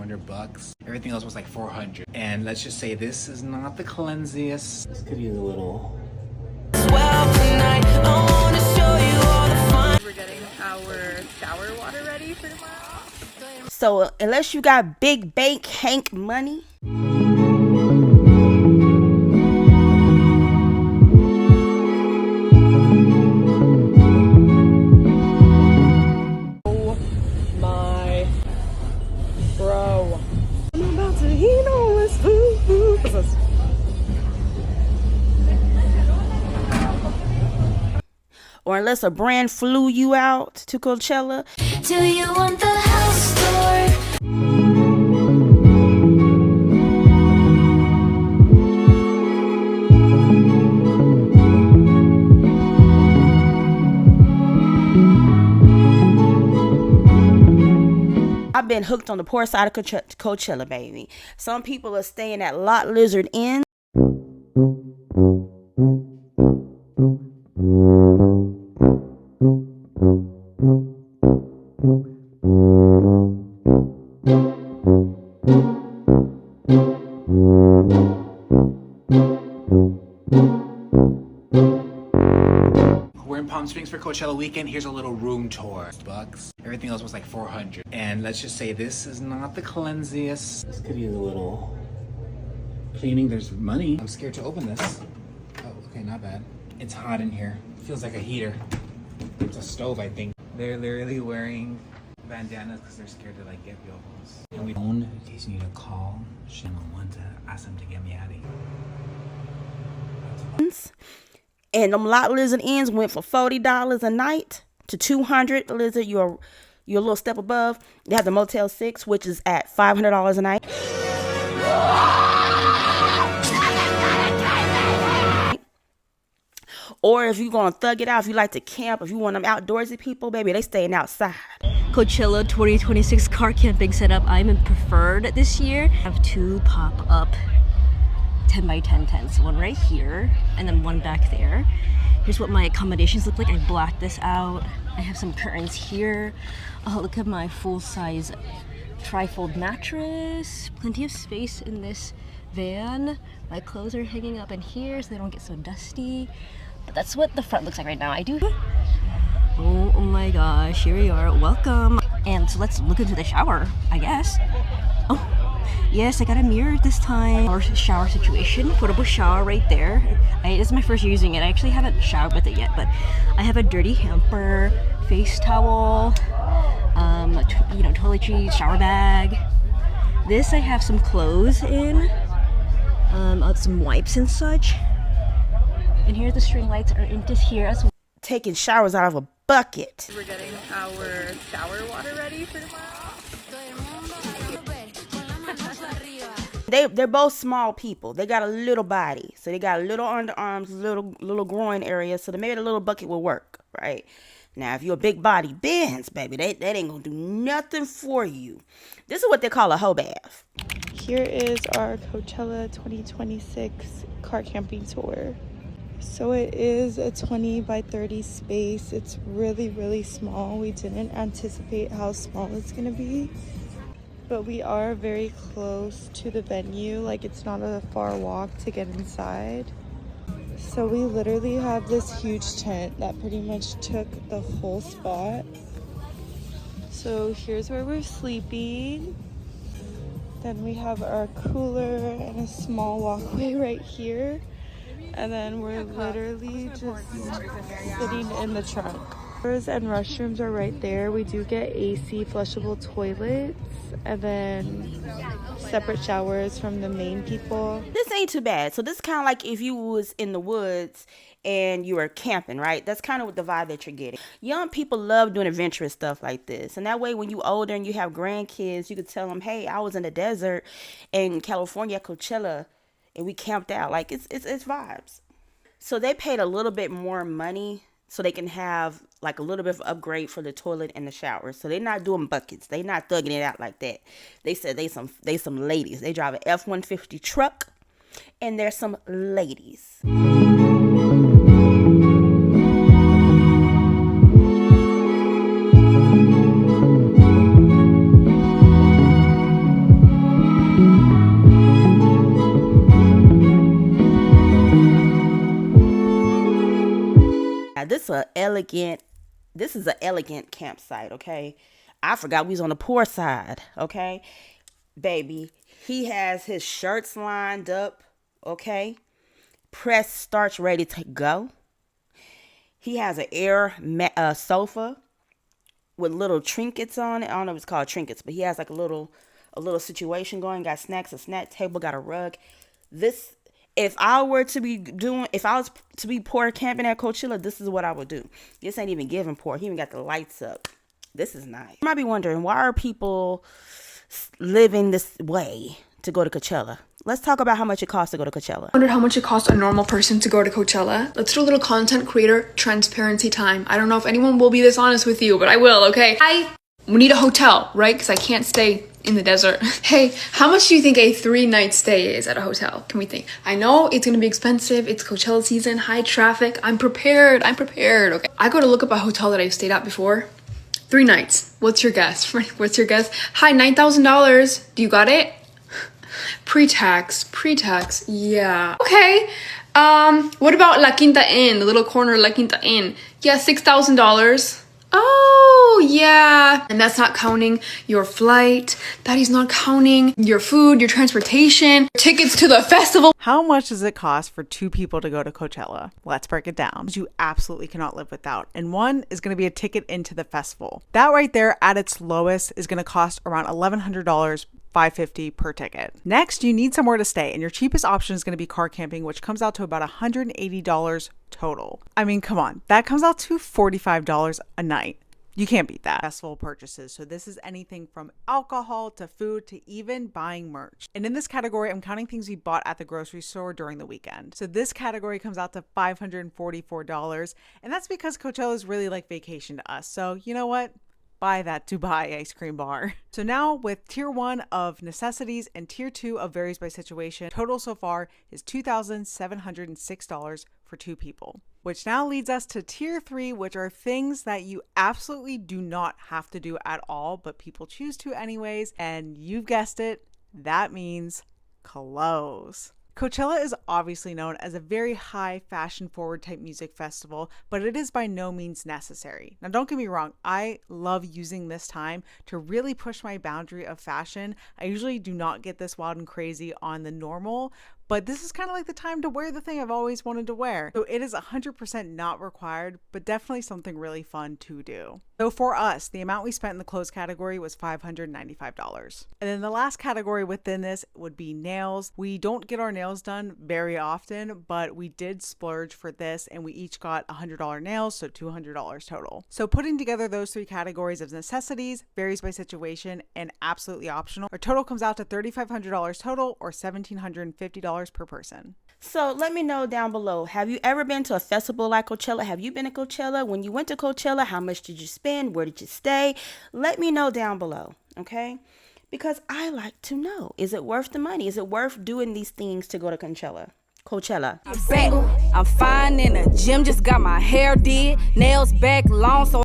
$400. Everything else was like 400. And let's just say this is not the cleansiest. This could use a little. We're getting our shower water ready for tomorrow. So unless you got big bank Hank money, Oh my bro. I'm about to eat all this food. or unless a brand flew you out to Coachella. Do you want the house tour? I've been hooked on the poor side of Coachella, baby. Some people are staying at Lot Lizard Inn. We're in Palm Springs for Coachella weekend. Here's a little room tour. $6. Everything else was like 400. And let's just say this is not the cleansiest. This could use a little cleaning. There's money. I'm scared to open this. Oh, okay, not bad. It's hot in here. Feels like a heater. It's a stove, I think. They're literally wearing bandanas because they're scared to like get piojos. And we own in case you need to call Channel 1 to ask them to get me out of here. And them Lot Lizard Inns went for $40 a night to $200. Lizard, you're a little step above. You have the Motel 6, which is at $500 a night. Or if you're going to thug it out, if you like to camp, if you want them outdoorsy people, baby, they staying outside. Coachella 2026 car camping setup. I'm in preferred this year. I have two pop-up 10x10 tents, one right here and then one back there. Here's what my accommodations look like. I blacked this out. I have some curtains here. Oh, look at my full-size trifold mattress. Plenty of space in this van. My clothes are hanging up in here so they don't get so dusty. But that's what the front looks like right now. I do. Oh my gosh, here we are. Welcome. And so let's look into the shower, I guess. Oh. Yes, I got a mirror this time. Our shower situation, portable shower right there. This is my first year using it. I actually haven't showered with it yet, but I have a dirty hamper, face towel, toiletries, shower bag. This I have some clothes in, some wipes and such. And here the string lights are into here as well. Taking showers out of a bucket. We're getting our shower water ready for tomorrow. They're both small people. They got a little body. So they got little underarms, little groin area. So maybe the little bucket will work, right? Now, if you're a big body Benz, baby, that ain't gonna do nothing for you. This is what they call a hoe bath. Here is our Coachella 2026 car camping tour. So it is a 20 by 30 space. It's really, really small. We didn't anticipate how small it's gonna be. But we are very close to the venue. Like, it's not a far walk to get inside. So we literally have this huge tent that pretty much took the whole spot. So here's where we're sleeping. Then we have our cooler and a small walkway right here. And then we're literally just sitting in the trunk. Showers and restrooms are right there. We do get AC flushable toilets and then separate showers from the main people. This ain't too bad. So this is kind of like if you was in the woods and you were camping, right? That's kind of what the vibe that you're getting. Young people love doing adventurous stuff like this. And that way, when you older and you have grandkids, you could tell them, hey, I was in the desert in California, Coachella, and we camped out. Like, it's vibes. So they paid a little bit more money so they can have like a little bit of upgrade for the toilet and the shower. So they're not doing buckets. They're not thugging it out like that. They said they some ladies. They drive an F-150 truck, and they're some ladies. elegant. This is an elegant campsite, okay? I forgot we was on the poor side, okay? Baby, he has his shirts lined up, okay? Pressed, starch, ready to go. He has an air sofa with little trinkets on it. I don't know if it's called trinkets, but he has like a little situation going. Got snacks, a snack table, got a rug. This, if I was to be poor camping at Coachella, this is what I would do. This ain't even giving poor. He even got the lights up. This is nice. You might be wondering, why are people living this way to go to Coachella? Let's talk about how much it costs to go to Coachella. I wondered how much it costs a normal person to go to Coachella. Let's do a little content creator transparency time. I don't know if anyone will be this honest with you, but I will, okay? We need a hotel, right? Because I can't stay in the desert. Hey, how much do you think a 3-night stay is at a hotel? Can we think? I know it's gonna be expensive. It's Coachella season, high traffic. I'm prepared, okay? I go to look up a hotel that I've stayed at before. 3 nights. What's your guess? What's your guess? Hi, $9,000. Do you got it? Pre-tax, yeah. Okay. What about La Quinta Inn, the little corner La Quinta Inn? Yeah, $6,000. Oh, yeah. And that's not counting your flight. That is not counting your food, your transportation, tickets to the festival. How much does it cost for 2 people to go to Coachella? Let's break it down. You absolutely cannot live without. And one is going to be a ticket into the festival. That right there at its lowest is going to cost around $1,100. $550 per ticket. Next, you need somewhere to stay, and your cheapest option is going to be car camping, which comes out to about $180 total. I mean, come on, that comes out to $45 a night. You can't beat that. Festival purchases. So this is anything from alcohol to food to even buying merch. And in this category, I'm counting things we bought at the grocery store during the weekend. So this category comes out to $544. And that's because Coachella is really like vacation to us. So you know what? Buy that Dubai ice cream bar. So now with tier 1 of necessities and tier 2 of varies by situation, total so far is $2,706 for 2 people. Which now leads us to tier 3, which are things that you absolutely do not have to do at all, but people choose to anyways. And you've guessed it, that means clothes. Coachella is obviously known as a very high fashion forward type music festival, but it is by no means necessary. Now don't get me wrong, I love using this time to really push my boundary of fashion. I usually do not get this wild and crazy on the normal, but this is kind of like the time to wear the thing I've always wanted to wear. So it is 100% not required, but definitely something really fun to do. So for us, the amount we spent in the clothes category was $595. And then the last category within this would be nails. We don't get our nails done very often, but we did splurge for this and we each got $100 nails, so $200 total. So putting together those 3 categories of necessities, varies by situation, and absolutely optional, our total comes out to $3,500 total or $1,750 per person. So let me know down below, have you ever been to a festival like Coachella? Have you been to Coachella? When you went to Coachella, how much did you spend? Where did you stay? Let me know down below, okay? Because I like to know, is it worth the money? Is it worth doing these things to go to Coachella? I'm fine in the gym, just got my hair did, nails back long so